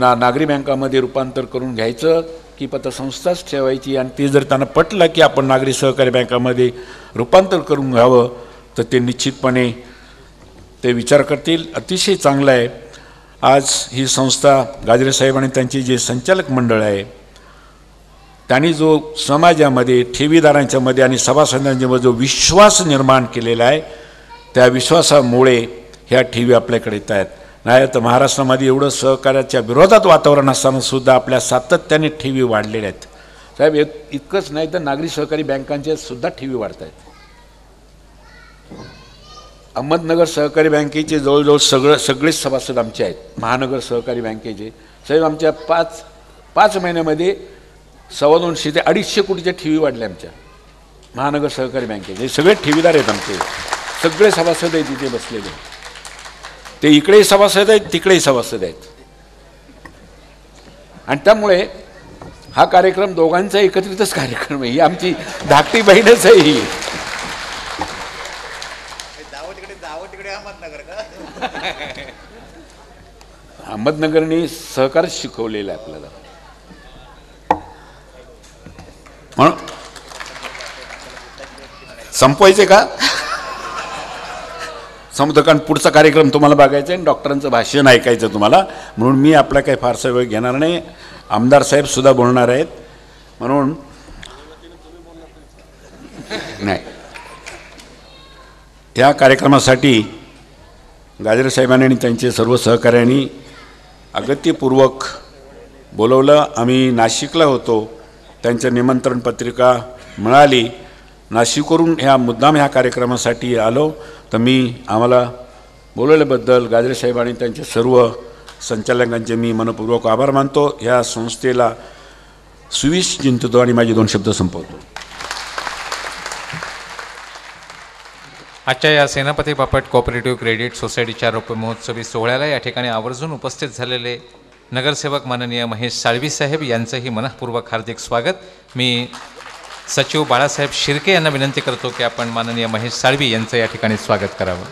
नागरी बँकामध्ये रूपांतर करून घ्यायचं की पतसंस्थाच ठेवायची, आणि ते जर त्यांना पटलं की आपण नागरी सहकारी बँकामध्ये रूपांतर करून घ्यावं तर ते निश्चितपणे ते विचार करतील. अतिशय चांगलं आहे. आज ही संस्था गाजरे साहेब आणि त्यांचे जे संचालक मंडळ आहे त्यांनी जो समाजामध्ये ठेवीदारांच्या मध्ये आणि सभासदांच्या मध्ये जो विश्वास निर्माण केलेला आहे त्या विश्वासामुळे ह्या ठेवी आपल्याकडे येत आहेत. नाही तर महाराष्ट्रामध्ये एवढं सहकार्याच्या विरोधात वातावरण असताना सुद्धा आपल्या सातत्याने ठेवी वाढलेल्या आहेत. साहेब इतकंच नाही तर नागरी सहकारी बँकांच्या सुद्धा ठेवी वाढत आहेत. अहमदनगर सहकारी बँकेचे जवळजवळ सगळेच सभासद आमचे आहेत. महानगर सहकारी बँकेचे साहेब आमच्या पाच महिन्यामध्ये 250 ते 250 कोटीच्या ठेवी वाढल्या आमच्या महानगर सहकारी बँकेचे. सगळे ठेवीदार आहेत आमचे, सगळे सभासद आहेत तिथे बसलेले. ते इकडेही सभासद आहेत तिकडेही सभासद आहेत. आणि त्यामुळे हा कार्यक्रम दोघांचा एकत्रितच कार्यक्रम आहे. ही आमची धाकटी बहीणच आहे ही. अहमदनगरने सहकार शिकवलेलं आहे आपल्याला. म्हणून संपवायचे का समजा, कारण पुढचा कार्यक्रम तुम्हाला बघायचा आहे आणि डॉक्टरांचं भाषण ऐकायचं तुम्हाला, म्हणून मी आपला काही फारसा वेळ घेणार नाही. आमदार साहेब सुद्धा बोलणार आहेत. म्हणून नाही, या कार्यक्रमासाठी गाजरे साहेबांनी आणि त्यांचे सर्व सहकाऱ्यांनी अगत्यपूर्वक बोलवलं. आम्ही नाशिकला होतो, त्यांच्या निमंत्रण पत्रिका मिळाली. नाशिकवरून मुद्दाम ह्या कार्यक्रमासाठी आलो. तर आम्हाला बोलवल्याबद्दल गाजरे साहेब आणि त्यांचे सर्व संचालकांचे मी मनपूर्वक आभार मानतो. ह्या संस्थेला सुविश चिंततो आणि माझे 2 शब्द संपवतो. आजच्या या सेनापती बापट कोऑपरेटिव्ह क्रेडिट सोसायटीच्या रौप्य महोत्सवी सोहळ्याला या ठिकाणी आवर्जून उपस्थित झालेले नगरसेवक माननीय महेश साळवी साहेब यांचंही मनःपूर्वक हार्दिक स्वागत. मी सचिव बाळासाहेब शिर्के यांना विनंती करतो की आपण माननीय महेश साळवी यांचं या ठिकाणी स्वागत करावं.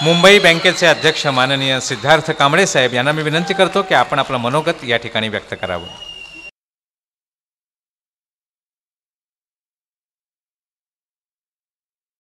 मुंबई बँकेचे अध्यक्ष माननीय सिद्धार्थ कांबळे साहेब यांना मी विनंती करतो की आपण आपलं मनोगत या ठिकाणी व्यक्त करावं.